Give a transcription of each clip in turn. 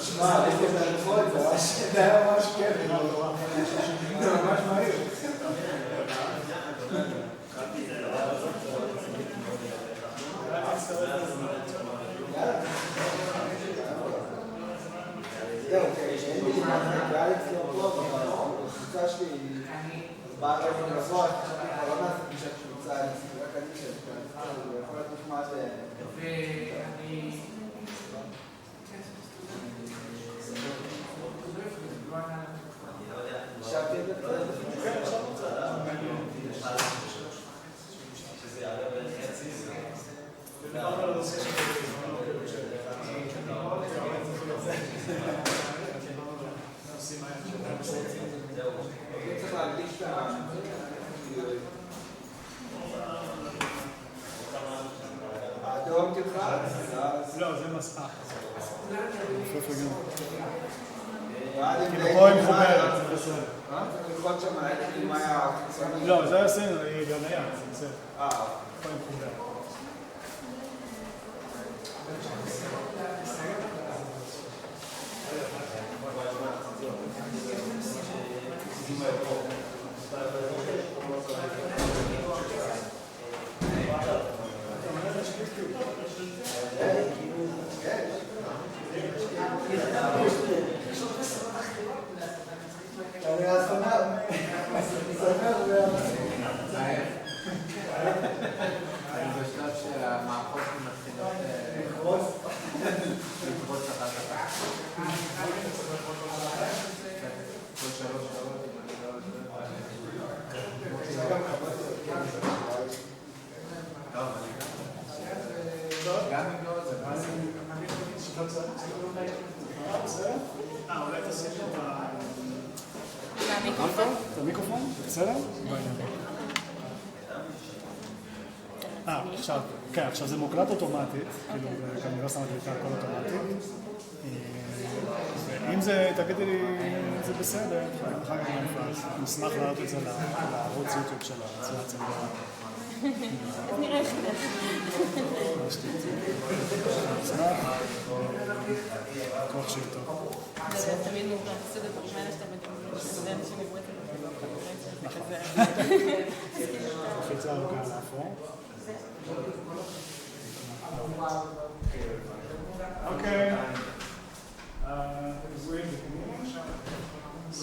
שמע, יש לי את היכולת, זה היה ממש כיף. זה ממש מהיר. זהו, כשאין לי ואלכס לא טוב, אבל הקבוצה שלי באה לנו לבוא, חשבתי כבר לא נעשה פגישת קבוצה, אני רק אני זה יכול להיות נחמד. ואני... חשבתי את זה? כן, שזה יעלה בחצי, ודיברנו על הנושא של צריך להגדיש את האדום תלך? לא, זה מסך. כאילו פה היא מחוברת, זה בסדר. צריך ללחוץ שם, מה היה החיצוני? לא, זה עשינו, היא גם היה, זה בסדר. פה היא מחוברת. אני בשלב שהמערכות מתחילות לקרוץ אחת אחת. כל 3 שעות, אם אני לא גם אם לא זה אולי תשים את המיקרופון? בסדר? עכשיו, כן, עכשיו זה מוקלט אוטומטית, כאילו, כנראה שמתי את הכל אוטומטית. ואם זה, תגידי לי, זה בסדר, אחר כך אני נשמח להעלות את זה לערוץ יוטיוב של הצלצל. אז נראה איך זה. נשמח. כוח שהיא טוב. זה תמיד מוקלט, זה דברים האלה שאתה מדבר, שזה אנשים יבואו את זה. חיצה ארוכה לאפור. Okay.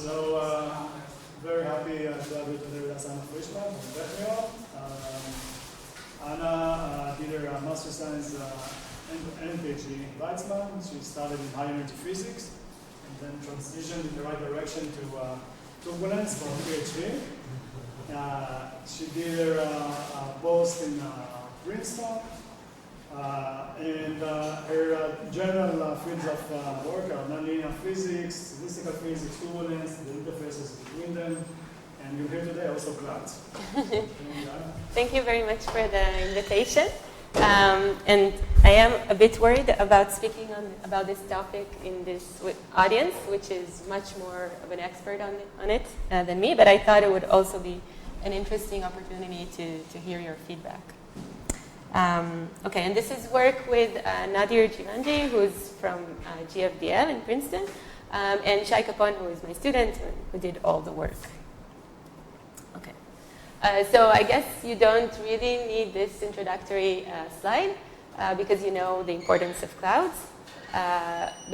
So, very happy to have you today with us, Anna Frishman from Technio. Anna did her Master Science and PhD in Weizmann. She started in high energy physics and then transitioned in the right direction to turbulence for PhD. She did her post in Princeton. And her general fields of work are nonlinear physics, statistical physics, turbulence, the interfaces between them, and you're here today also clouds. Thank you very much for the invitation. And I am a bit worried about speaking about this topic in this audience, which is much more of an expert on it than me, but I thought it would also be an interesting opportunity to hear your feedback. Okay, and this is work with Nadir Jivanji, who's from GFDL in Princeton, and Shai Kapon, who is my student, who did all the work. Okay, so I guess you don't really need this introductory slide because you know the importance of clouds.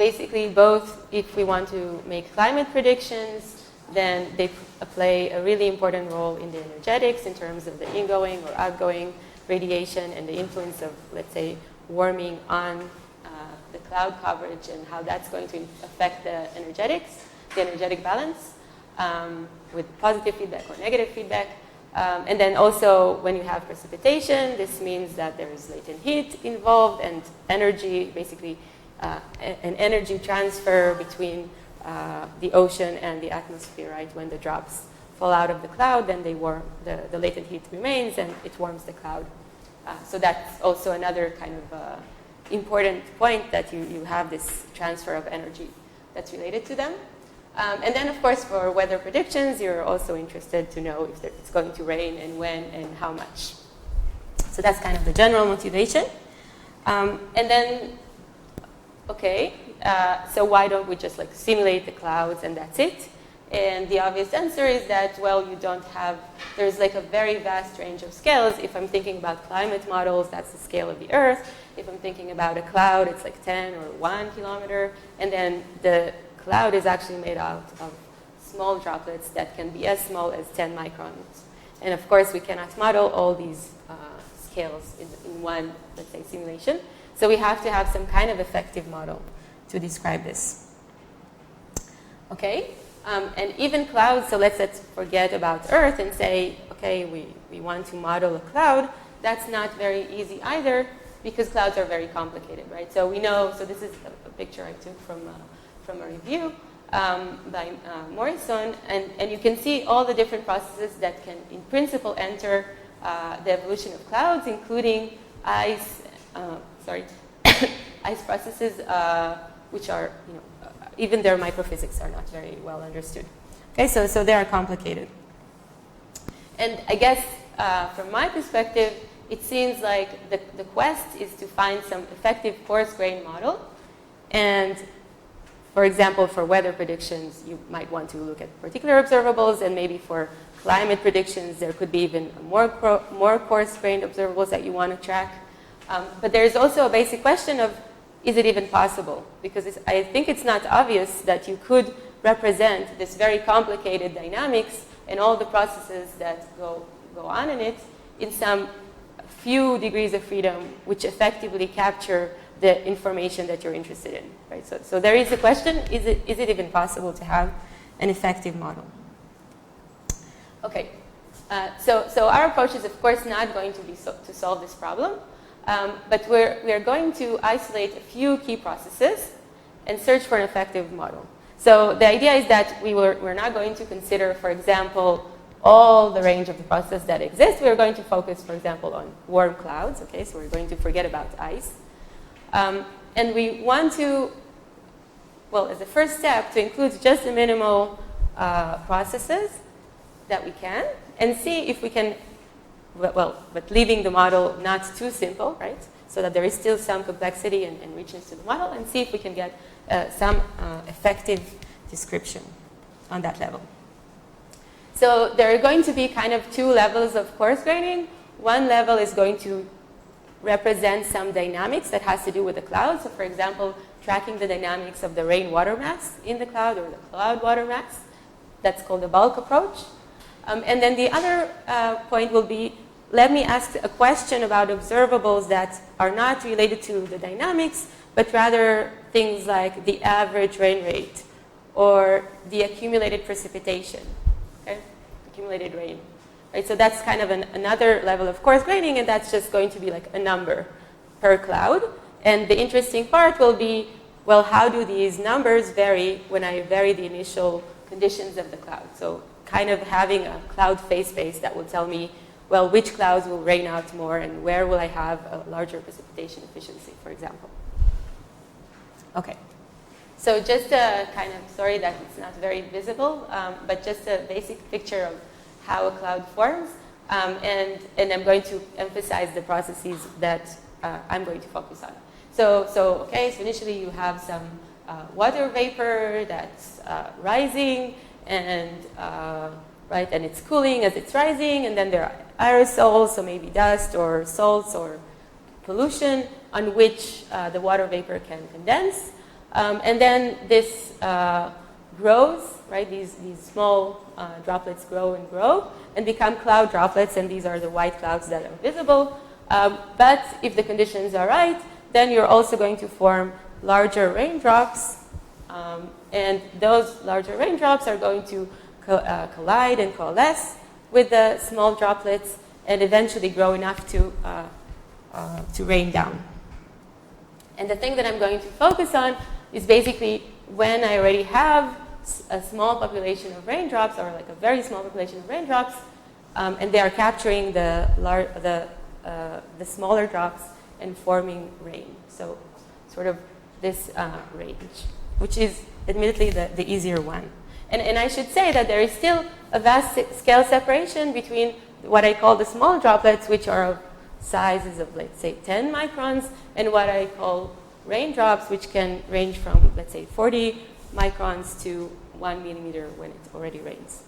Basically, both if we want to make climate predictions, then they play a really important role in the energetics in terms of the ingoing or outgoing radiation and the influence of, let's say, warming on the cloud coverage and how that's going to affect the energetic balance with positive feedback or negative feedback. And then also when you have precipitation, this means that there is latent heat involved and energy, basically an energy transfer between the ocean and the atmosphere, right? When the drops fall out of the cloud, then they warm, the latent heat remains and it warms the cloud. So that's also another kind of important point that you have this transfer of energy that's related to them. And then, of course, for weather predictions, you're also interested to know if it's going to rain and when and how much. So that's kind of the general motivation. And then, okay, so why don't we just like simulate the clouds and that's it? And the obvious answer is that, well, you don't have, there's like a very vast range of scales. If I'm thinking about climate models, that's the scale of the Earth. If I'm thinking about a cloud, it's like 10 or 1 kilometer. And then the cloud is actually made out of small droplets that can be as small as 10 microns. And of course, we cannot model all these scales in one, let's say, simulation. So we have to have some kind of effective model to describe this. Okay? And even clouds, so let's forget about Earth and say, okay, we want to model a cloud. That's not very easy either because clouds are very complicated, right? So we know, so this is a picture I took from a review by Morrison, and you can see all the different processes that can, in principle, enter the evolution of clouds, including ice processes, which are, even their microphysics are not very well understood. Okay, so they are complicated. And I guess from my perspective, it seems like the quest is to find some effective coarse-grained model. And for example, for weather predictions, you might want to look at particular observables, and maybe for climate predictions, there could be even more coarse-grained observables that you want to track. But there's also a basic question of, is it even possible? Because I think it's not obvious that you could represent this very complicated dynamics and all the processes that go on in it in some few degrees of freedom, which effectively capture the information that you're interested in, right? So there is a question: is it even possible to have an effective model? Okay, so our approach is of course not going to be to solve this problem. But we are going to isolate a few key processes and search for an effective model. So the idea is that we're not going to consider, for example, all the range of the processes that exist. We're going to focus, for example, on warm clouds. Okay, so we're going to forget about ice. And we want to, well, as a first step, to include just the minimal processes that we can and see if we can, but leaving the model not too simple, right? So that there is still some complexity and richness to the model, and see if we can get some effective description on that level. So there are going to be kind of two levels of coarse graining. One level is going to represent some dynamics that has to do with the cloud. So for example, tracking the dynamics of the rainwater mass in the cloud or the cloud water mass. That's called the bulk approach. And then the other point will be, let me ask a question about observables that are not related to the dynamics, but rather things like the average rain rate or the accumulated precipitation, okay? Accumulated rain. Right? So that's kind of another level of coarse graining, and that's just going to be like a number per cloud. And the interesting part will be, well, how do these numbers vary when I vary the initial conditions of the cloud? So kind of having a cloud phase space that will tell me, well, which clouds will rain out more and where will I have a larger precipitation efficiency, for example. Okay. So just a kind of, sorry that it's not very visible, but just a basic picture of how a cloud forms. And I'm going to emphasize the processes that I'm going to focus on. So initially you have some water vapor that's rising, and and it's cooling as it's rising, and then there are aerosols, so maybe dust or salts or pollution on which the water vapor can condense. And then this grows, right? These small droplets grow and become cloud droplets, and these are the white clouds that are visible. But if the conditions are right, then you're also going to form larger raindrops, and those larger raindrops are going to collide and coalesce with the small droplets and eventually grow enough to rain down. And the thing that I'm going to focus on is basically when I already have a small population of raindrops, or like a very small population of raindrops, and they are capturing the smaller drops and forming rain. So sort of this range, which is admittedly the easier one. And I should say that there is still a vast scale separation between what I call the small droplets, which are of sizes of, let's say, 10 microns, and what I call raindrops, which can range from, let's say, 40 microns to 1 millimeter when it already rains.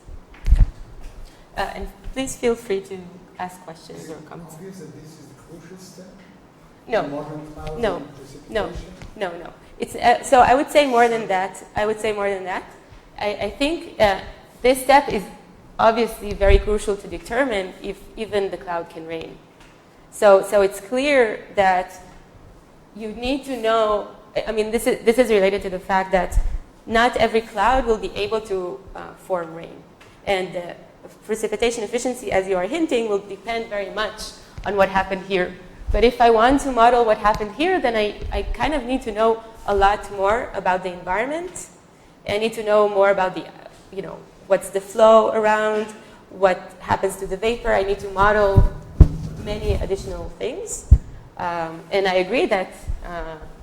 And please feel free to ask questions or comments. Obvious that this is the crucial step? No. Modern clouds No. and precipitation? No. It's, so I would say more than that. I think this step is obviously very crucial to determine if even the cloud can rain. So it's clear that you need to know, I mean, this is related to the fact that not every cloud will be able to form rain. And precipitation efficiency, as you are hinting, will depend very much on what happened here. But if I want to model what happened here, then I kind of need to know a lot more about the environment. I need to know more about the, what's the flow around, what happens to the vapor. I need to model many additional things. And I agree that,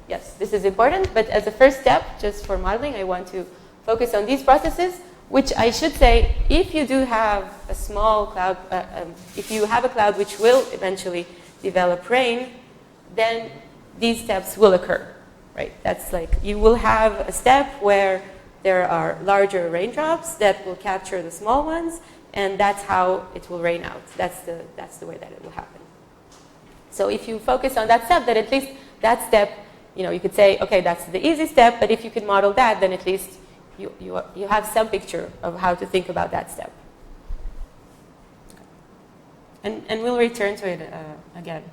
yes, this is important. But as a first step, just for modeling, I want to focus on these processes, which I should say, if you do have a small cloud, if you have a cloud which will eventually develop rain, then these steps will occur, right? That's like, you will have a step where there are larger raindrops that will capture the small ones, and that's how it will rain out. That's the way that it will happen. So if you focus on that step, then at least that step, you could say, okay, that's the easy step, but if you can model that, then at least you have some picture of how to think about that step. And we'll return to it again.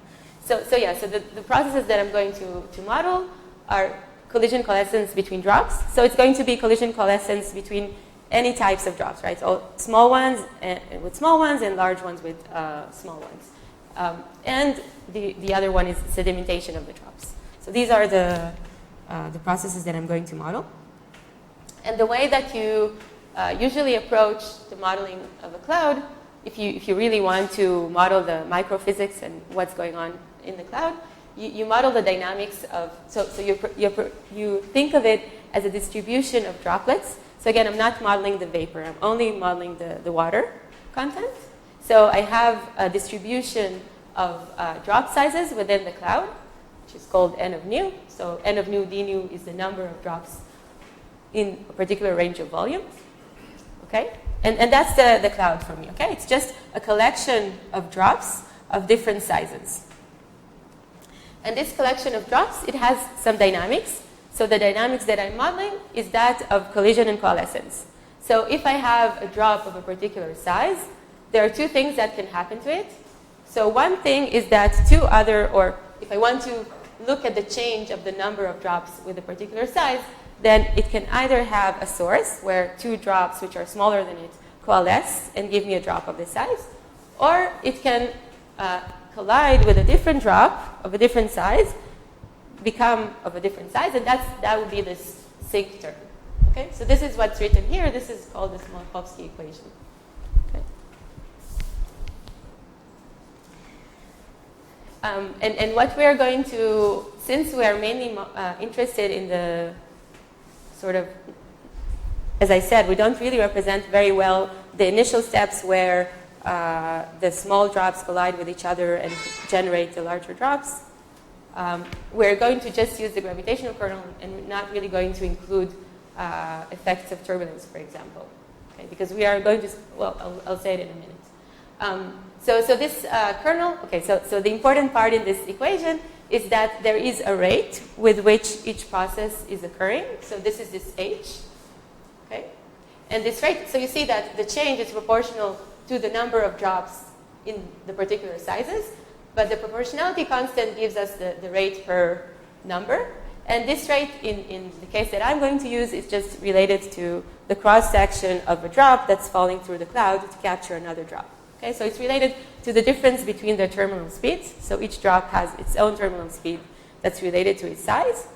So the processes that I'm going to model are collision coalescence between drops. So it's going to be collision coalescence between any types of drops, right? So small ones with small ones and large ones with small ones. And the other one is sedimentation of the drops. So these are the processes that I'm going to model. And the way that you usually approach the modeling of a cloud, if you really want to model the microphysics and what's going on in the cloud, you model the dynamics of, so you think of it as a distribution of droplets. So again, I'm not modeling the vapor, I'm only modeling the water content. So I have a distribution of drop sizes within the cloud, which is called N of nu. So N of nu, d nu is the number of drops in a particular range of volumes, okay? And that's the cloud for me, okay? It's just a collection of drops of different sizes. And this collection of drops, it has some dynamics. So the dynamics that I'm modeling is that of collision and coalescence. So if I have a drop of a particular size, there are two things that can happen to it. So one thing is that or if I want to look at the change of the number of drops with a particular size, then it can either have a source where two drops which are smaller than it coalesce and give me a drop of this size, or it can collide with a different drop of a different size, become of a different size, and that would be this sink term. Okay, so this is what's written here. This is called the Smolkovsky equation. Okay. And what we are going to, since we are mainly interested in the sort of, as I said, we don't really represent very well the initial steps where the small drops collide with each other and generate the larger drops. We're going to just use the gravitational kernel, and we're not really going to include effects of turbulence, for example, okay? Because we are going to, well, I'll say it in a minute. So this kernel, okay, so the important part in this equation is that there is a rate with which each process is occurring. So this is this h, okay? And this rate, so you see that the change is proportional to the number of drops in the particular sizes, but the proportionality constant gives us the rate per number. And this rate, in the case that I'm going to use, is just related to the cross-section of a drop that's falling through the cloud to capture another drop. Okay, so it's related to the difference between their terminal speeds. So each drop has its own terminal speed that's related to its size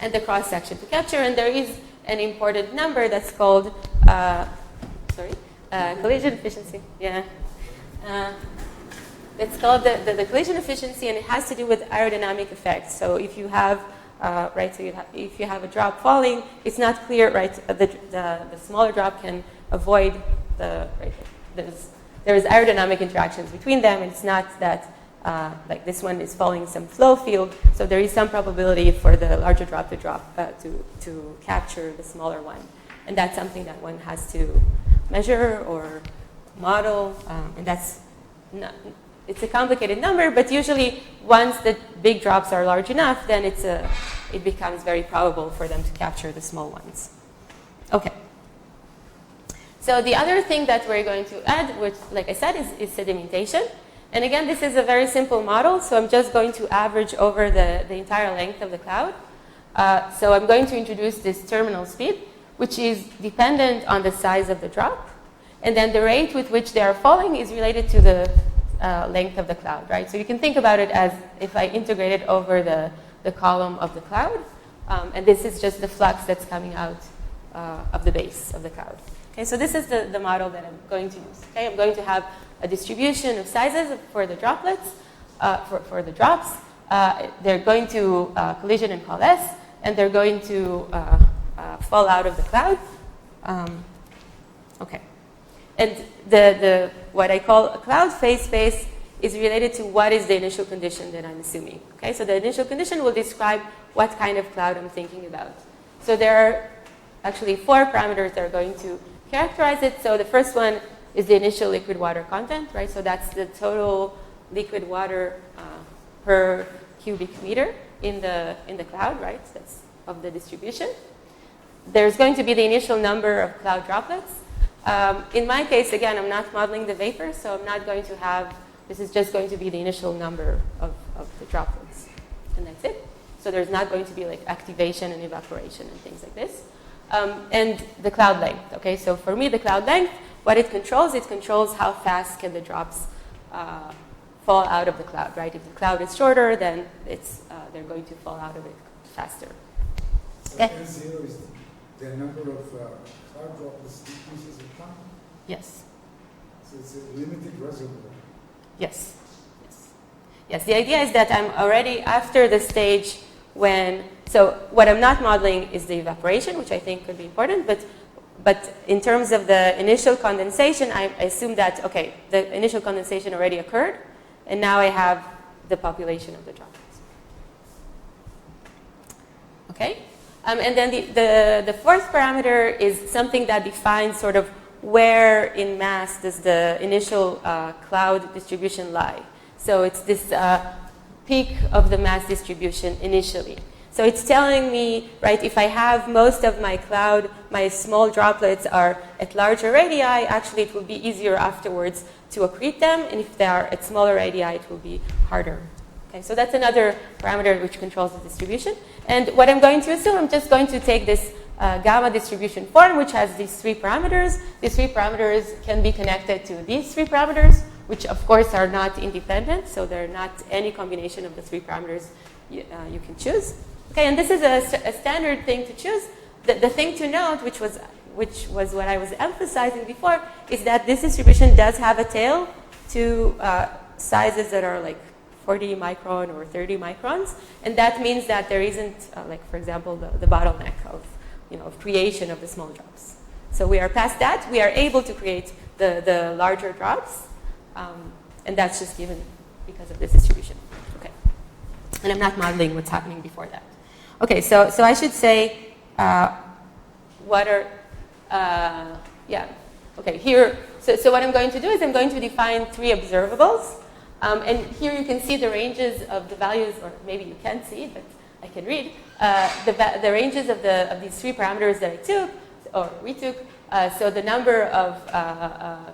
and the cross-section to capture. And there is an important number that's called, collision efficiency. Yeah. It's called the collision efficiency, and it has to do with aerodynamic effects. So if you have, if you have a drop falling, it's not clear, right? The smaller drop can avoid there is aerodynamic interactions between them, and it's not that like this one is following some flow field, so there is some probability for the larger drop to capture the smaller one. And that's something that one has to measure or model, and that's not, it's a complicated number, but usually once the big drops are large enough, then it becomes very probable for them to capture the small ones. Okay. So the other thing that we're going to add, which, like I said, is sedimentation. And again, this is a very simple model, so I'm just going to average over the entire length of the cloud. So I'm going to introduce this terminal speed, which is dependent on the size of the drop. And then the rate with which they are falling is related to the length of the cloud, right? So you can think about it as if I integrated over the column of the cloud. And this is just the flux that's coming out of the base of the cloud. Okay, so this is the model that I'm going to use. Okay, I'm going to have a distribution of sizes for the droplets, for the drops. They're going to collision and coalesce, and they're going to fall out of the cloud. Okay. And the what I call a cloud phase space is related to what is the initial condition that I'm assuming. Okay, so the initial condition will describe what kind of cloud I'm thinking about. So there are actually 4 parameters that are going to characterize it. So the first one is the initial liquid water content, right? So that's the total liquid water per cubic meter in the cloud, right? That's of the distribution. There's going to be the initial number of cloud droplets. In my case, again, I'm not modeling the vapor, so I'm not going to have, this is just going to be the initial number of the droplets. And that's it. So there's not going to be like activation and evaporation and things like this. And the cloud length, okay? So for me, the cloud length, what it controls how fast can the drops fall out of the cloud, right? If the cloud is shorter, then they're going to fall out of it faster. So N0 is the number of cloud droplets decreases with time? Yes. So it's a limited reservoir. Yes. Yes. Yes. The idea is that I'm already after the stage when, so what I'm not modeling is the evaporation, which I think could be important, but in terms of the initial condensation, I assume that, okay, the initial condensation already occurred, and now I have the population of the droplets. Okay? And then the fourth parameter is something that defines sort of where in mass does the initial cloud distribution lie. So it's this peak of the mass distribution initially. So it's telling me, right, if I have most of my cloud, my small droplets are at larger radii, actually it will be easier afterwards to accrete them, and if they are at smaller radii, it will be harder. Okay, so that's another parameter which controls the distribution. And what I'm going to assume, I'm just going to take this gamma distribution form, which has these 3 parameters. These 3 parameters can be connected to these 3 parameters, which of course are not independent, so they're not any combination of the 3 parameters you can choose. Okay, and this is a standard thing to choose. The thing to note, which was what I was emphasizing before, is that this distribution does have a tail to sizes that are like 40 micron or 30 microns, and that means that there isn't, like for example, the bottleneck of creation of the small drops. So we are past that. We are able to create the larger drops, and that's just given because of this distribution. Okay, and I'm not modeling what's happening before that. Okay, so I should say what are okay here. So what I'm going to do is I'm going to define 3 observables. And here you can see the ranges of the values, or maybe you can't see, but I can read, the ranges of these 3 parameters that I took, or we took. So the number of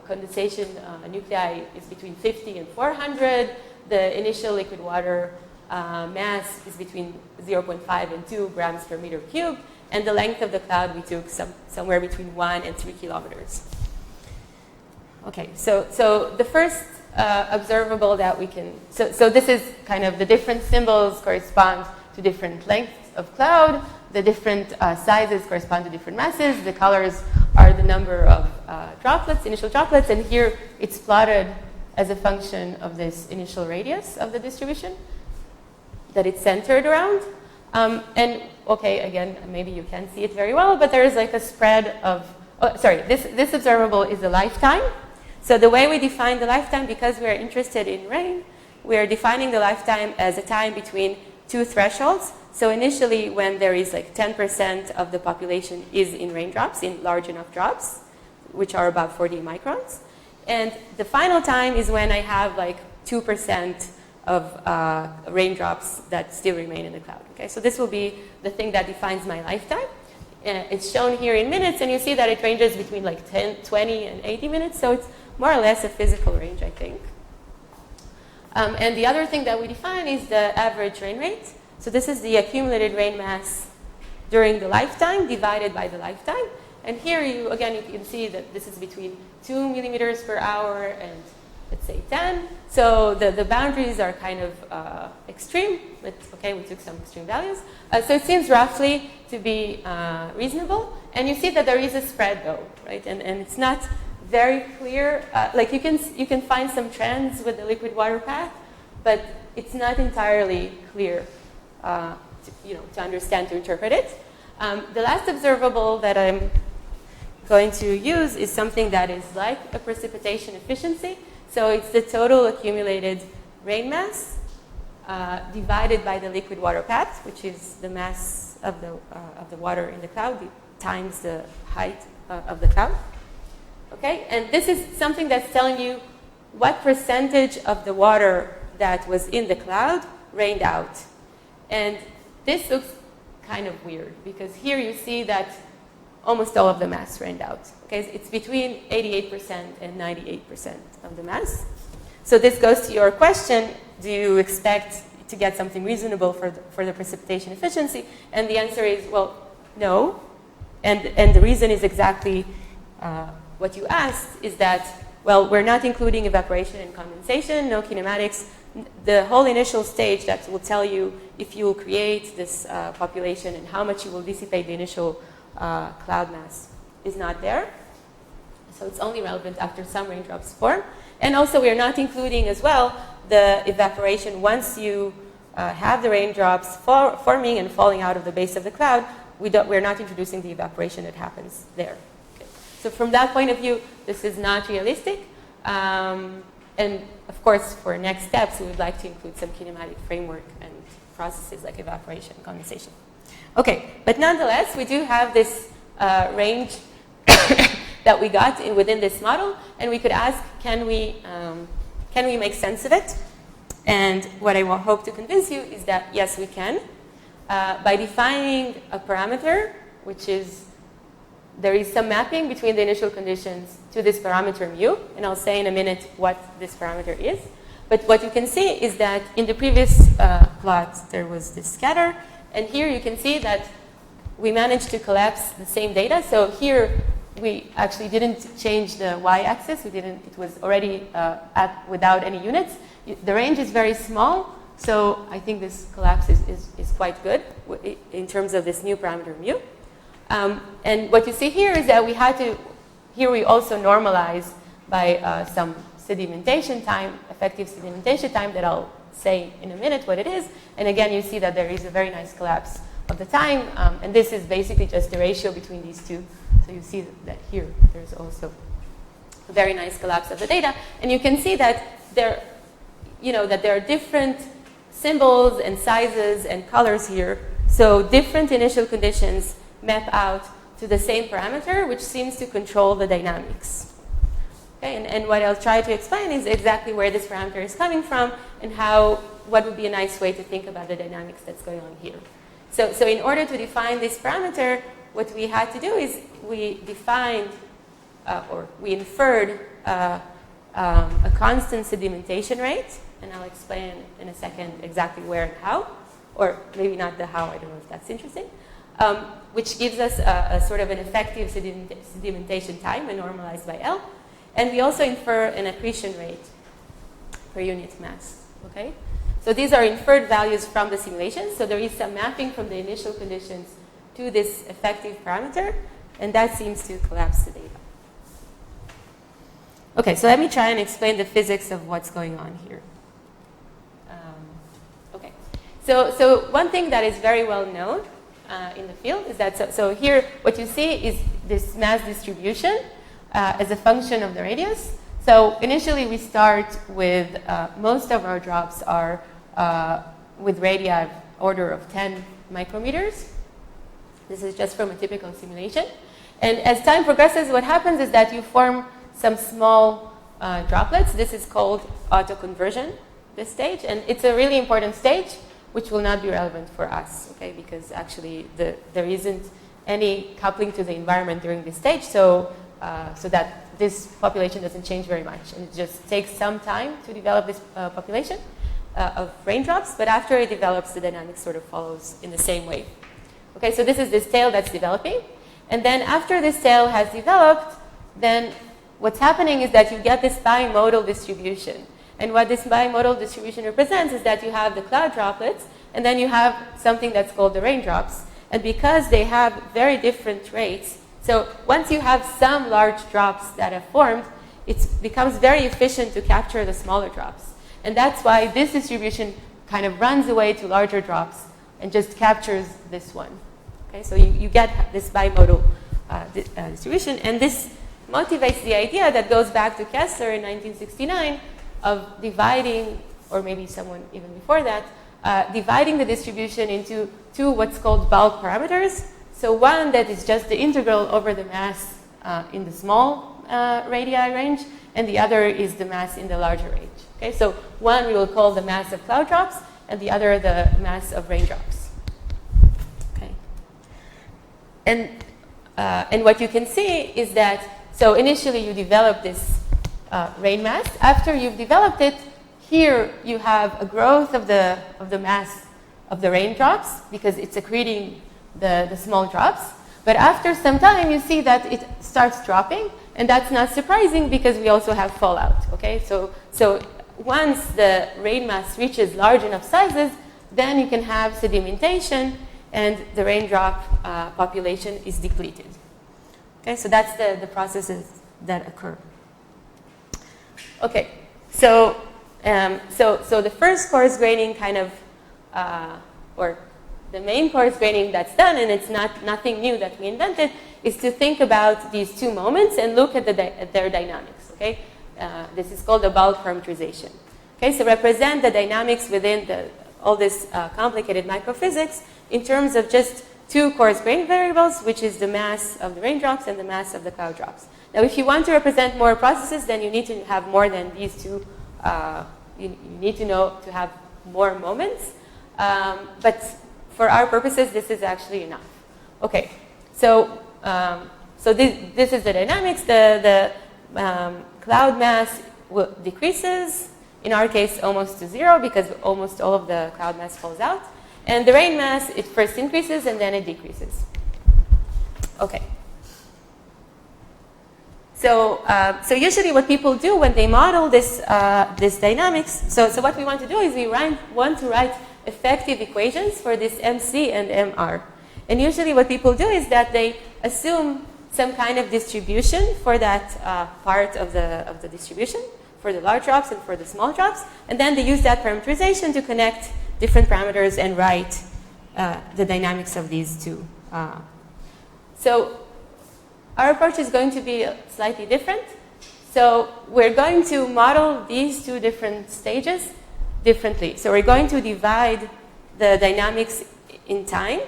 condensation nuclei is between 50 and 400. The initial liquid water mass is between 0.5 and 2 grams per meter cubed. And the length of the cloud we took somewhere between 1 and 3 kilometers. Okay, so the first observable that we can, so this is kind of the different symbols correspond to different lengths of cloud, the different sizes correspond to different masses, the colors are the number of droplets, initial droplets, and here it's plotted as a function of this initial radius of the distribution that it's centered around. And okay, again, maybe you can't see it very well, but there's like a spread of, this observable is the lifetime. So the way we define the lifetime, because we're interested in rain, we are defining the lifetime as a time between two thresholds. So initially, when there is like 10% of the population is in raindrops, in large enough drops, which are about 40 microns. And the final time is when I have like 2% of raindrops that still remain in the cloud. Okay, so this will be the thing that defines my lifetime. It's shown here in minutes, and you see that it ranges between like 10, 20, and 80 minutes. So it's more or less a physical range, I think. And the other thing that we define is the average rain rate. So this is the accumulated rain mass during the lifetime divided by the lifetime. And here, you can see that this is between 2 millimeters per hour and, let's say, 10. So the boundaries are kind of extreme, but okay, we took some extreme values. So it seems roughly to be reasonable. And you see that there is a spread, though, right? And it's not very clear. Like you can find some trends with the liquid water path, but it's not entirely clear to understand, to interpret it. The last observable that I'm going to use is something that is like a precipitation efficiency. So it's the total accumulated rain mass divided by the liquid water path, which is the mass of the water in the cloud times the height of the cloud. Okay, and this is something that's telling you what percentage of the water that was in the cloud rained out. And this looks kind of weird because here you see that almost all of the mass rained out. Okay, it's between 88% and 98% of the mass. So this goes to your question, do you expect to get something reasonable for the precipitation efficiency? And the answer is, well, no. And the reason is exactly what you asked, is that, well, we're not including evaporation and condensation, no kinematics. The whole initial stage that will tell you if you will create this population and how much you will dissipate the initial cloud mass is not there. So it's only relevant after some raindrops form. And also we are not including as well the evaporation once you have the raindrops forming and falling out of the base of the cloud. We're not introducing the evaporation that happens there. Okay. So from that point of view, this is not realistic. And of course, for next steps, we would like to include some kinematic framework and processes like evaporation and condensation. Okay, but nonetheless, we do have this range that we got within this model, and we could ask, can we make sense of it? And what I will hope to convince you is that yes, we can, by defining a parameter, which is there is some mapping between the initial conditions to this parameter mu, and I'll say in a minute what this parameter is. But what you can see is that in the previous plot there was this scatter, and here you can see that we managed to collapse the same data. So here we actually didn't change the y-axis. It was already without any units. The range is very small, so I think this collapse is quite good in terms of this new parameter mu. And what you see here is that we also normalize by some sedimentation time, effective sedimentation time that I'll say in a minute what it is. And again, you see that there is a very nice collapse of the time. And this is basically just the ratio between these two. So you see that here, there's also a very nice collapse of the data. And you can see that there are different symbols and sizes and colors here. So different initial conditions map out to the same parameter, which seems to control the dynamics. Okay, and what I'll try to explain is exactly where this parameter is coming from and what would be a nice way to think about the dynamics that's going on here. So in order to define this parameter, what we had to do is we defined or we inferred a constant sedimentation rate, and I'll explain in a second exactly where and how, or maybe not the how, I don't know if that's interesting, which gives us a sort of an effective sedimentation time, and normalized by L. And we also infer an accretion rate per unit mass, okay? So these are inferred values from the simulation. So there is some mapping from the initial conditions to this effective parameter, and that seems to collapse the data. Okay, so let me try and explain the physics of what's going on here. Okay, so one thing that is very well known in the field is that, so here what you see is this mass distribution as a function of the radius. So initially we start with, most of our drops are with radii of order of 10 micrometers. This is just from a typical simulation. And as time progresses, what happens is that you form some small droplets. This is called autoconversion, this stage. And it's a really important stage, which will not be relevant for us, okay? Because actually there isn't any coupling to the environment during this stage, so that this population doesn't change very much. And it just takes some time to develop this population of raindrops, but after it develops, the dynamics sort of follows in the same way. Okay, so this is this tail that's developing. And then after this tail has developed, then what's happening is that you get this bimodal distribution. And what this bimodal distribution represents is that you have the cloud droplets, and then you have something that's called the raindrops. And because they have very different rates, so once you have some large drops that have formed, it becomes very efficient to capture the smaller drops. And that's why this distribution kind of runs away to larger drops and just captures this one. Okay, so you get this bimodal distribution, and this motivates the idea that goes back to Kessler in 1969 of dividing, or maybe someone even before that, dividing the distribution into two what's called bulk parameters. So one that is just the integral over the mass in the small radii range, and the other is the mass in the larger range. Okay, so one we will call the mass of cloud drops, and the other the mass of raindrops. Okay, and what you can see is that, so initially you develop this rain mass. After you've developed it, here you have a growth of the mass of the raindrops because it's accreting the small drops. But after some time, you see that it starts dropping, and that's not surprising because we also have fallout. Okay, so once the rain mass reaches large enough sizes, then you can have sedimentation, and the raindrop population is depleted. Okay, so that's the processes that occur. Okay, so the first coarse graining kind of, or the main coarse graining that's done, and it's nothing new that we invented, is to think about these two moments and look at their dynamics. Okay, this is called the bulk parameterization. Okay, so represent the dynamics within all this complicated microphysics in terms of just two coarse grain variables, which is the mass of the raindrops and the mass of the cloud drops. Now, if you want to represent more processes, then you need to have more than these two. You need to know to have more moments, but for our purposes, this is actually enough. Okay, so this is the dynamics. The cloud mass decreases, in our case almost to zero because almost all of the cloud mass falls out. And the rain mass, it first increases and then it decreases. Okay. So usually what people do when they model this dynamics, so what we want to do is we want to write effective equations for this MC and MR. And usually what people do is that they assume some kind of distribution for that part of the distribution, for the large drops and for the small drops, and then they use that parameterization to connect different parameters and write the dynamics of these two. So our approach is going to be slightly different. So we're going to model these two different stages differently. So we're going to divide the dynamics in time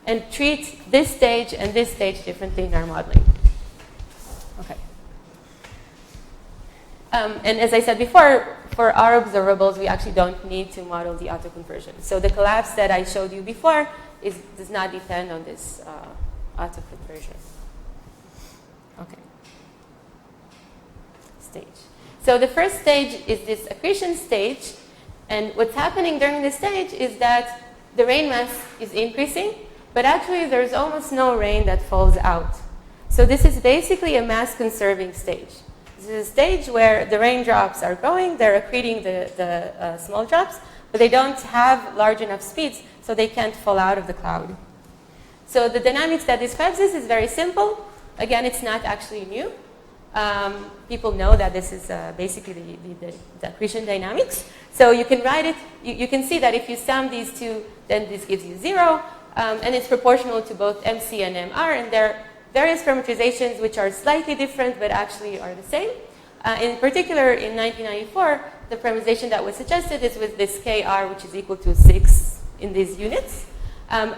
and treat this stage and this stage differently in our modeling. Okay. And as I said before, for our observables, we actually don't need to model the autoconversion. So the collapse that I showed you before does not depend on this autoconversion. Okay. Stage. So the first stage is this accretion stage, and what's happening during this stage is that the rain mass is increasing, but actually there's almost no rain that falls out. So this is basically a mass conserving stage. This is a stage where the raindrops are growing, they're accreting the small drops, but they don't have large enough speeds, so they can't fall out of the cloud. So the dynamics that describes this is very simple. Again, it's not actually new. People know that this is basically the accretion dynamics. So you can write it, you can see that if you sum these two, then this gives you 0. And it's proportional to both MC and MR. And there are various parameterizations which are slightly different but actually are the same. In particular, in 1994, the parameterization that was suggested is with this KR, which is equal to 6 in these units.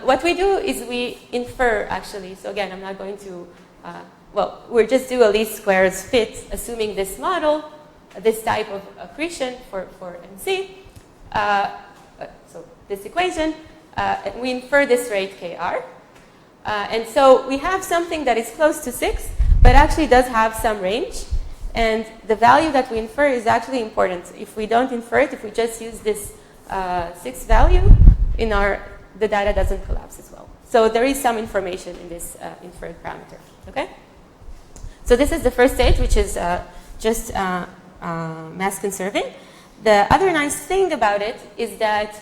What we do is we infer, actually. So again, I'm not going to, we'll just do a least squares fit, assuming this model, this type of accretion for MC. So this equation, we infer this rate KR. And so we have something that is close to 6, but actually does have some range. And the value that we infer is actually important. If we don't infer it, if we just use this 6 value, the data doesn't collapse as well. So there is some information in this inferred parameter. Okay? So this is the first stage, which is just mass conserving. The other nice thing about it is that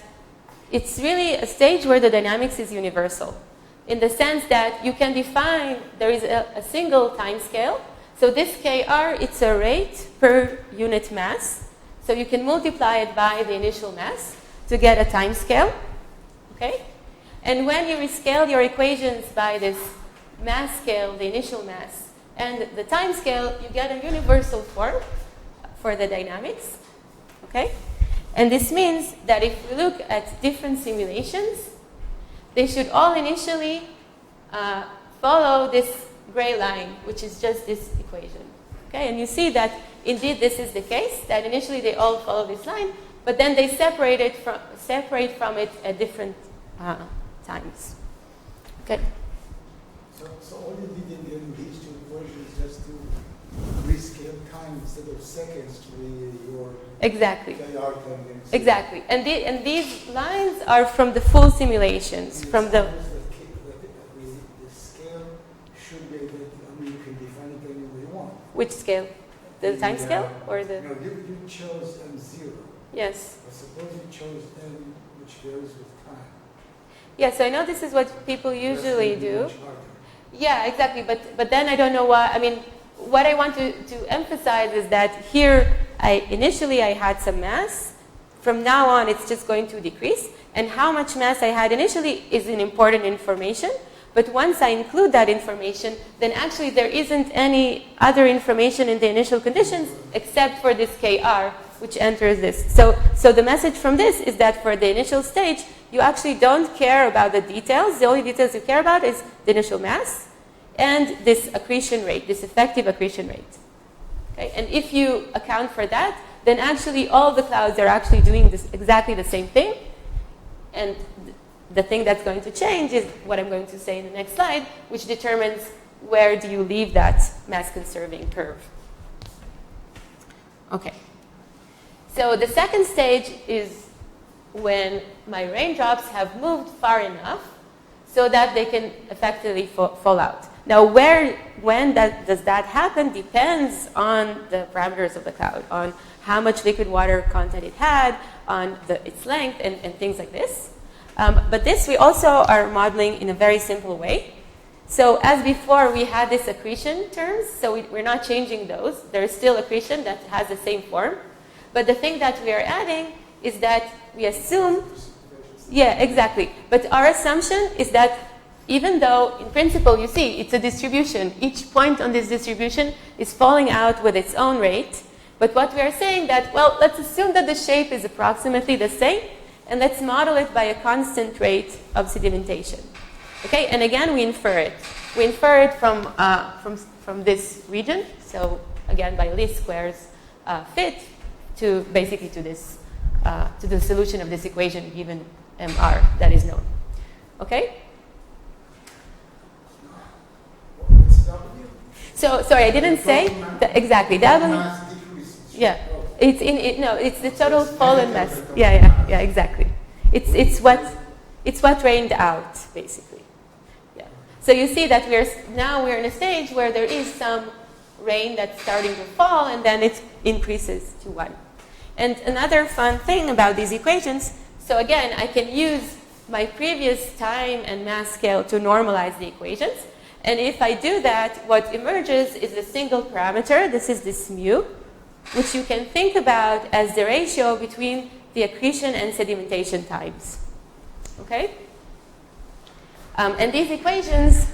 it's really a stage where the dynamics is universal, in the sense that you can define, there is a single time scale. So this KR, it's a rate per unit mass. So you can multiply it by the initial mass to get a time scale. Okay? And when you rescale your equations by this mass scale, the initial mass, and the time scale, you get a universal form for the dynamics. Okay? And this means that if we look at different simulations, they should all initially follow this gray line, which is just this equation. Okay? And you see that indeed this is the case, that initially they all follow this line, but then they separate from it at different times. Okay? So all you did in getting these two equations is just to rescale time instead of seconds to your exactly. KR time. Exactly. And these lines are from the full simulations, from the scale should be, you can define it any way you want. which scale? The time scale or the? No, you chose M0. Yes. But suppose you chose M, which varies with time. Yes, I know this is what people usually do. Much harder. Yeah, exactly. But then I don't know why. I mean, what I want to emphasize is that here, initially I had some mass. From now on, it's just going to decrease. And how much mass I had initially is an important information. But once I include that information, then actually there isn't any other information in the initial conditions except for this KR, which enters this. So the message from this is that for the initial stage, you actually don't care about the details. The only details you care about is the initial mass and this accretion rate, this effective accretion rate. Okay? And if you account for that, then actually all the clouds are actually doing this exactly the same thing. And the thing that's going to change is what I'm going to say in the next slide, which determines where do you leave that mass conserving curve. Okay. So the second stage is when my raindrops have moved far enough so that they can effectively fall out. Now, when does that happen depends on the parameters of the cloud, on how much liquid water content it had, on its length, and things like this. But this we also are modeling in a very simple way. So as before, we had this accretion terms, so we're not changing those. There is still accretion that has the same form. But the thing that we are adding is that we assume, yeah, exactly. But our assumption is that even though, in principle, you see, it's a distribution. Each point on this distribution is falling out with its own rate. But what we are saying that, well, let's assume that the shape is approximately the same, and let's model it by a constant rate of sedimentation. Okay, and again, we infer it. We infer it from this region. So again, by least squares fit to basically to this to the solution of this equation given MR that is known. Okay. What's W? So sorry, I didn't say exactly W. Mass decreases. Yeah, it's in it. No, it's the total fallen mass. Yeah, exactly. It's what rained out basically. Yeah. So you see that we're in a stage where there is some rain that's starting to fall, and then it increases to 1. And another fun thing about these equations. So again, I can use my previous time and mass scale to normalize the equations. And if I do that, what emerges is a single parameter. This is this mu, which you can think about as the ratio between the accretion and sedimentation times. Okay? And these equations,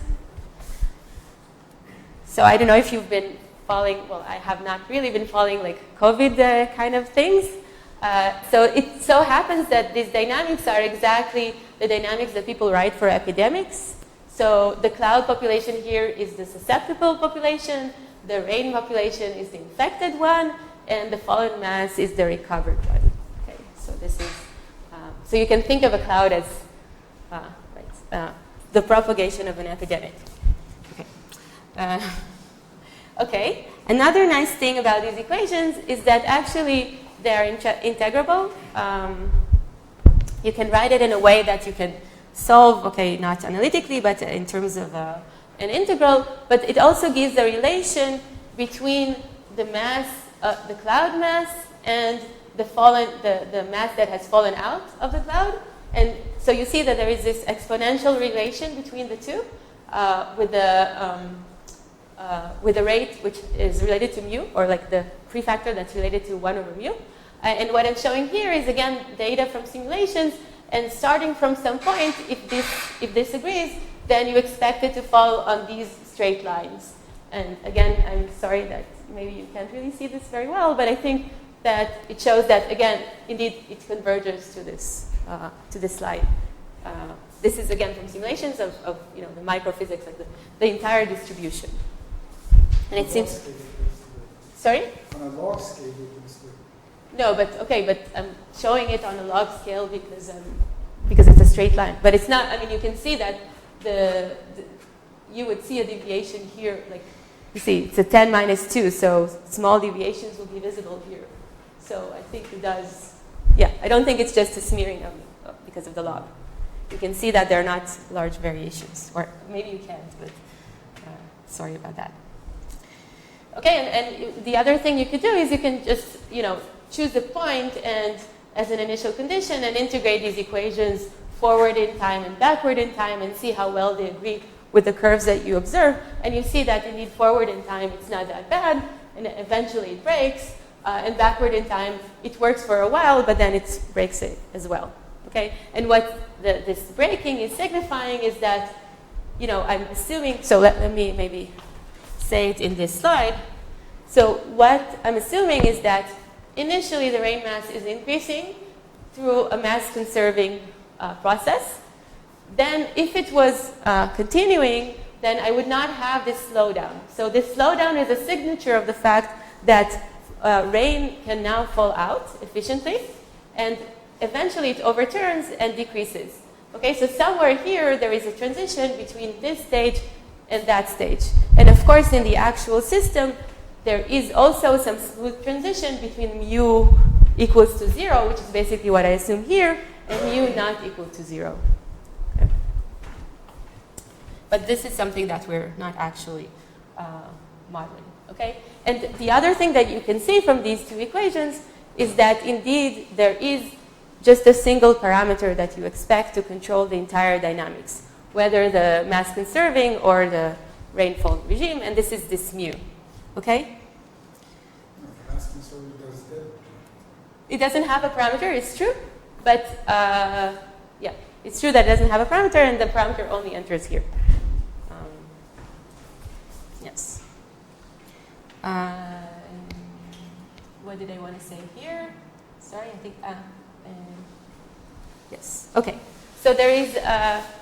so I don't know if you've been falling, well, I have not really been falling like COVID kind of things. So it so happens that these dynamics are exactly the dynamics that people write for epidemics. So the cloud population here is the susceptible population, the rain population is the infected one, and the fallen mass is the recovered one. Okay, so this is, so you can think of a cloud as the propagation of an epidemic. Okay. Okay, another nice thing about these equations is that actually they are integrable. You can write it in a way that you can solve, okay, not analytically, but in terms of an integral, but it also gives a relation between the mass, the cloud mass, and the mass that has fallen out of the cloud. And so you see that there is this exponential relation between the two with the rate which is related to mu, or like the prefactor that's related to 1 over mu. And what I'm showing here is, again, data from simulations, and starting from some point, if this agrees, then you expect it to fall on these straight lines. And again, I'm sorry that maybe you can't really see this very well, but I think that it shows that, again, indeed, it converges to this line. This is, again, from simulations of the microphysics, like the entire distribution. And it seems... Sorry? On a log scale, you can see. No, but I'm showing it on a log scale because it's a straight line. But it's not, I mean, you can see that you would see a deviation here, like, you see, it's a 10 minus 2, so small deviations will be visible here. So I think it does, yeah, I don't think it's just a smearing because of the log. You can see that there are not large variations, or maybe you can't, but sorry about that. Okay, and the other thing you could do is you can just, choose a point and as an initial condition and integrate these equations forward in time and backward in time and see how well they agree with the curves that you observe. And you see that indeed forward in time it's not that bad, and eventually it breaks. And backward in time it works for a while, but then it breaks it as well. Okay, and what this breaking is signifying is that, I'm assuming. So let me maybe say it in this slide. So what I'm assuming is that initially the rain mass is increasing through a mass conserving process. Then if it was continuing, then I would not have this slowdown. So this slowdown is a signature of the fact that rain can now fall out efficiently, and eventually it overturns and decreases. Okay, so somewhere here there is a transition between this stage and that stage. And of course in the actual system there is also some smooth transition between mu equals to 0, which is basically what I assume here, and mu not equal to 0. Okay. But this is something that we're not actually modeling. Okay? And the other thing that you can see from these two equations is that indeed there is just a single parameter that you expect to control the entire dynamics, whether the mass conserving or the rainfall regime, and this is this mu. Okay? It doesn't have a parameter, it's true, but yeah, it's true that it doesn't have a parameter, and the parameter only enters here. Yes. What did I want to say here? Sorry, I think. Yes. Okay. So there is.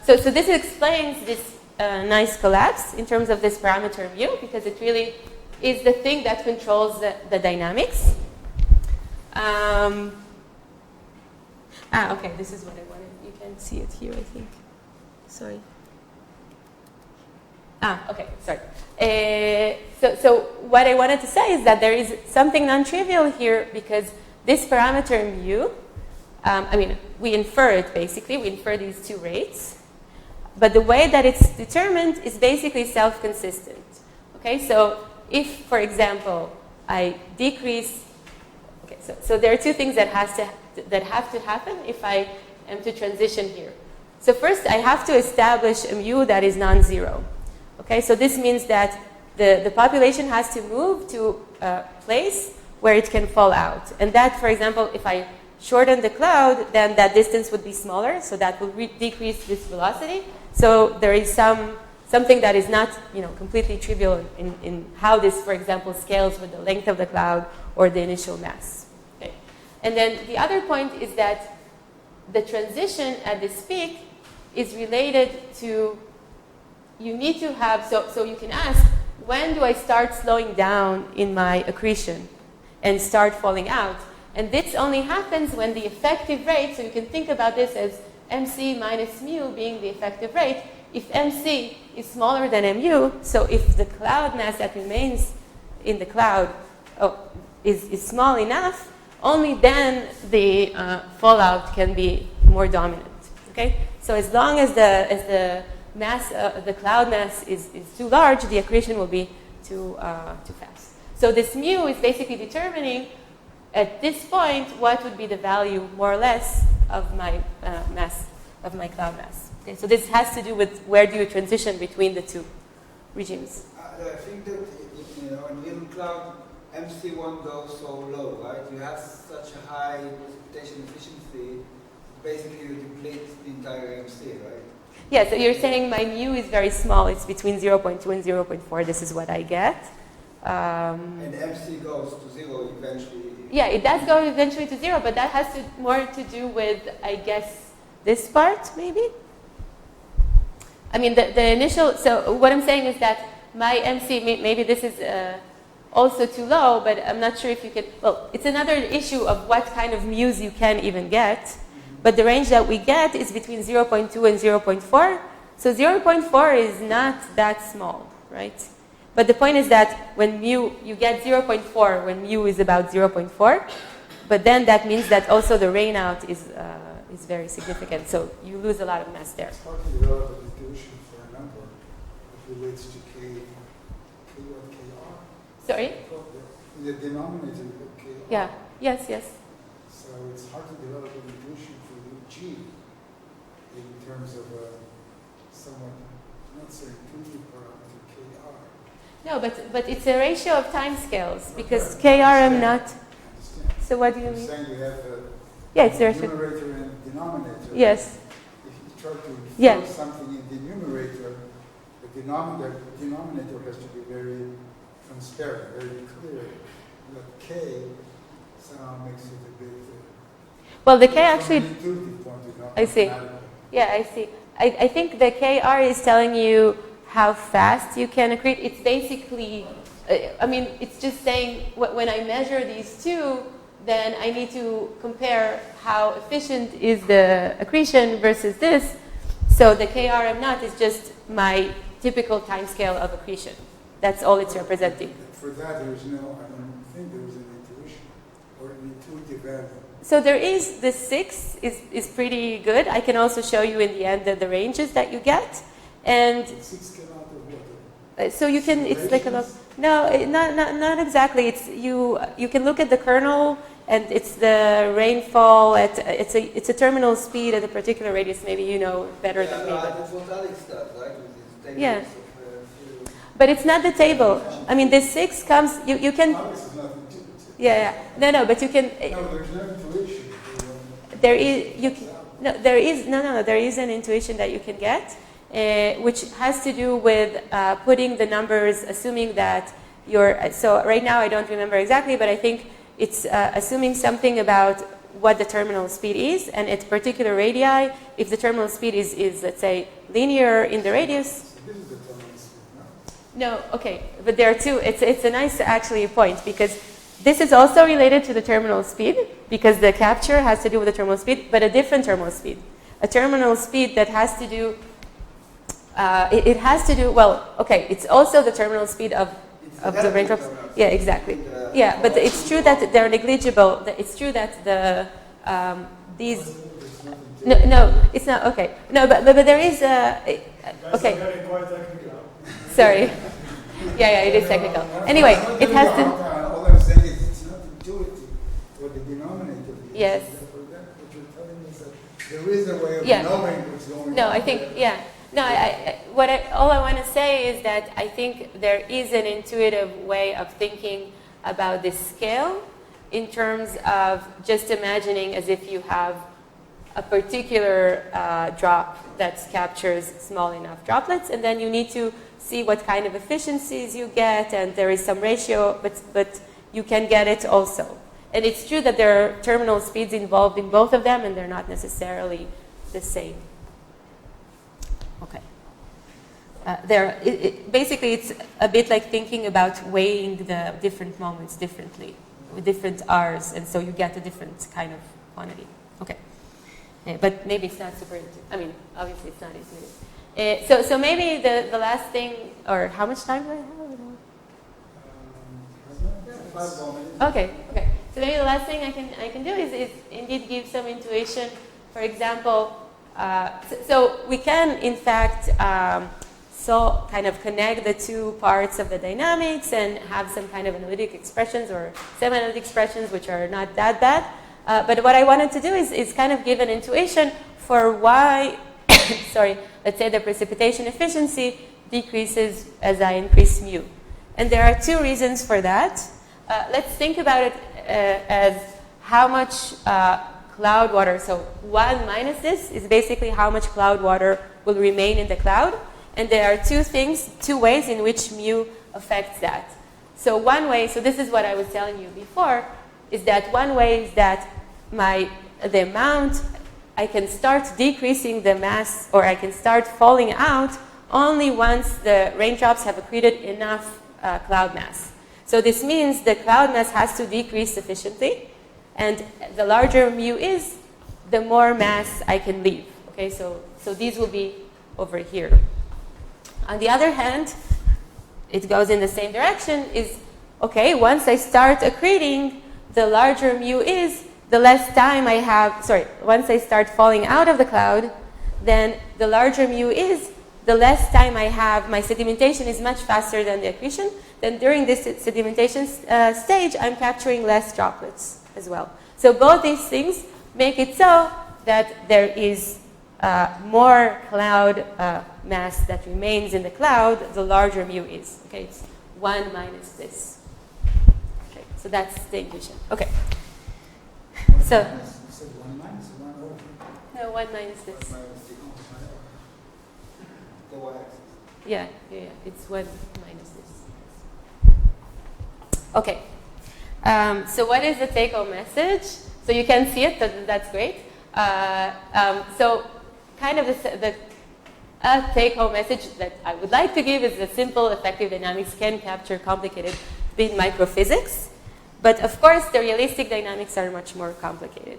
So this explains this nice collapse in terms of this parameter mu, because it really is the thing that controls the dynamics. Okay. This is what I wanted. You can see it here, I think. Sorry. Okay, sorry. So what I wanted to say is that there is something non-trivial here, because this parameter mu, we infer it basically. We infer these two rates. But the way that it's determined is basically self-consistent. Okay, so if, for example, I decrease... Okay, so there are two things that have to happen if I am to transition here. So first, I have to establish a mu that is non-zero. Okay, so this means that the population has to move to a place where it can fall out. And that, for example, if I shorten the cloud, then that distance would be smaller, so that will decrease this velocity. So there is some something that is not, completely trivial in how this, for example, scales with the length of the cloud or the initial mass. Okay. And then the other point is that the transition at this peak is related to, you need to have, so you can ask, when do I start slowing down in my accretion and start falling out? And this only happens when the effective rate, so you can think about this as MC minus mu being the effective rate. If MC is smaller than mu, so if the cloud mass that remains in the cloud is small enough, only then the fallout can be more dominant. Okay? So as long as the mass, the cloud mass is too large, the accretion will be too fast. So this mu is basically determining at this point what would be the value, more or less, of my mass, of my cloud mass. Okay, so this has to do with where do you transition between the two regimes. I think that in little cloud, MC won't go so low, right? You have such a high precipitation efficiency, basically you deplete the entire MC, right? Yeah, so you're saying my mu is very small. It's between 0.2 and 0.4. This is what I get. And MC goes to 0 eventually. Yeah, it does go eventually to 0, but that has more to do with, I guess, this part, maybe? I mean, the initial, so what I'm saying is that my MC, maybe this is also too low, but I'm not sure if you can, well, it's another issue of what kind of mu's you can even get. But the range that we get is between 0.2 and 0.4. So 0.4 is not that small, right? But the point is that when mu, you get 0.4 when mu is about 0.4. But then that means that also the rain out is very significant. So you lose a lot of mass there. It's hard to develop an intuition for a number that relates to K what KR. Sorry? In the denominator of KR. Yeah. Yes. So it's hard to develop an intuition for G in terms of somewhat, not so intuitive parameter KR. No, but it's a ratio of time scales because KRM not. Understand. So what do you You're mean? saying you have It's a a ratio. numerator and denominator. Yes. If you try to Yeah. infer something in the numerator, the denominator has to be very transparent, very clear. But K somehow makes it a bit. Well, the K actually. From an intuitive point of view, not I see. mathematical. Yeah, I see. I think the KR is telling you how fast you can accrete. It's basically, it's just saying when I measure these two, then I need to compare how efficient is the accretion versus this. So the KRM naught is just my typical time scale of accretion. That's all it's representing. For that, I don't think there is an intuition or an intuitive value. So there is, the 6 is pretty good. I can also show you in the end the ranges that you get. And 6 came out of what? so you can, it's like a lot, no, not exactly. It's you can look at the kernel and it's the rainfall at, it's a terminal speed at a particular radius. Maybe you know better than me. But That's what Alex does, right? With his tables Yeah. of, but it's not the table. I mean, the 6 comes, you can, Alex is not intuitive. yeah. No, but you can, No, there's no intuition. there is an intuition that you can get, which has to do with putting the numbers, assuming that so right now I don't remember exactly, but I think it's assuming something about what the terminal speed is, and at particular radii, if the terminal speed is let's say linear in the radius. This is the terminal speed, no? No, okay, but there are two. It's a nice actually point because this is also related to the terminal speed because the capture has to do with the terminal speed, but a different terminal speed. A terminal speed that has to do, it's also the terminal speed of the raindrops. Yeah, exactly. Yeah, but it's true that they're negligible. It's true that these. No, it's not. Okay. No, but there is a. Okay. Guys are getting quite technical. Sorry. Yeah, it is technical. Anyway, it has to. All I'm saying is it's not intuitive what the denominator is. Yes. For that, what you're telling me is that there is a way of Yeah. knowing what's going on. No, I think, yeah. No, all I want to say is that I think there is an intuitive way of thinking about this scale in terms of just imagining as if you have a particular drop that captures small enough droplets, and then you need to see what kind of efficiencies you get, and there is some ratio, but you can get it also. And it's true that there are terminal speeds involved in both of them, and they're not necessarily the same. Okay. Basically, it's a bit like thinking about weighing the different moments differently, with different R's, and so you get a different kind of quantity. Okay. But maybe it's not super intuitive. I mean, obviously it's not intuitive. So maybe the last thing, or how much time do I have? Okay. So maybe the last thing I can do is indeed give some intuition. For example, so we can in fact kind of connect the two parts of the dynamics and have some kind of analytic expressions or semi-analytic expressions which are not that bad. But what I wanted to do is kind of give an intuition for why, let's say the precipitation efficiency decreases as I increase mu. And there are two reasons for that. Let's think about it as how much cloud water, so 1 minus this is basically how much cloud water will remain in the cloud. And there are two ways in which mu affects that. So one way, so this is what I was telling you before, is that one way is that the amount, I can start decreasing the mass, or I can start falling out only once the raindrops have accreted enough cloud mass. So this means the cloud mass has to decrease sufficiently, and the larger mu is, the more mass I can leave. Okay, so these will be over here. On the other hand, it goes in the same direction, is, okay, once I start accreting, the larger mu is, the less time I have, once I start falling out of the cloud, then the larger mu is, the less time I have, my sedimentation is much faster than the accretion, then during this sedimentation stage, I'm capturing less droplets as well. So both these things make it so that there is more cloud mass that remains in the cloud, the larger mu is. Okay, it's 1 minus this. Okay, so that's the intuition. Okay. So. You said 1 minus or 1 over? No, 1 minus this. The y-axis. Yeah, it's 1 minus this. Okay. So what is the take-home message? So you can see it, that's great. So kind of the take-home message that I would like to give is that simple effective dynamics can capture complicated spin microphysics. But of course, the realistic dynamics are much more complicated.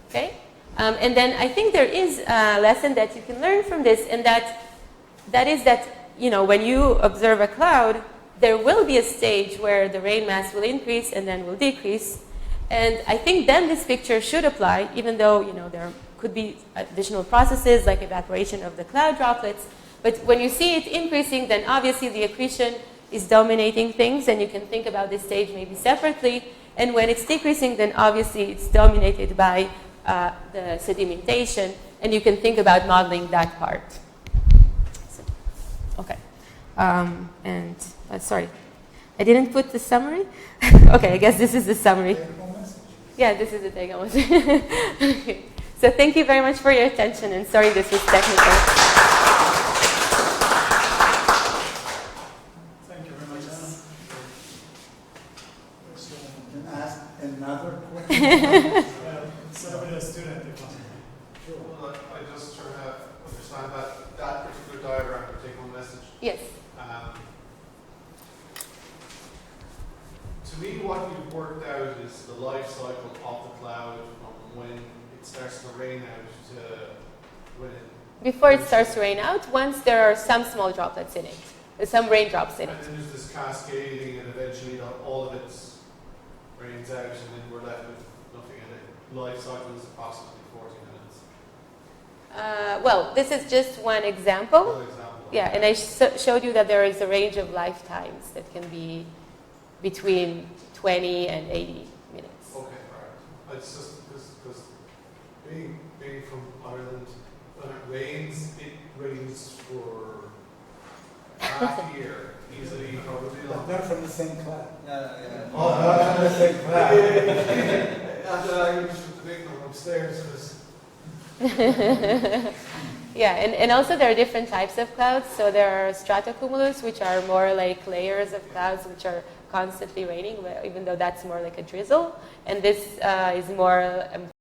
Okay? And then I think there is a lesson that you can learn from this, and that is that, you know, when you observe a cloud, there will be a stage where the rain mass will increase and then will decrease. And I think then this picture should apply, even though, you know, there could be additional processes like evaporation of the cloud droplets. But when you see it increasing, then obviously the accretion is dominating things, and you can think about this stage maybe separately. And when it's decreasing, then obviously it's dominated by the sedimentation, and you can think about modeling that part. So, okay. Sorry, I didn't put the summary. Okay, I guess this is the summary. Yeah, this is the take-home message. Okay. So thank you very much for your attention, and sorry this was technical. Thank you very much, Anna. Can I ask another question? So with a student, if possible. Sure. Well, I just try to understand that particular diagram, the take-home message. Yes. To me, what you've worked out is the life cycle of the cloud from when it starts to rain out to when it... Before it starts to rain out, once there are some small droplets in it, there's some raindrops in it. And then there's this cascading, and eventually all of it rains out, and then we're left with nothing in it. Life cycle is approximately 40 minutes. Well, this is just one example. For example. Yeah, and I showed you that there is a range of lifetimes that can be between 20 and 80 minutes. Okay, right. It's just because being from Ireland, when it rains for half a year, easily, probably But not. they're from the same class. Yeah. Oh, not from the same class. After I was the big one upstairs, it was Yeah, and also there are different types of clouds. So there are stratocumulus, which are more like layers of clouds which are constantly raining, even though that's more like a drizzle. And this is more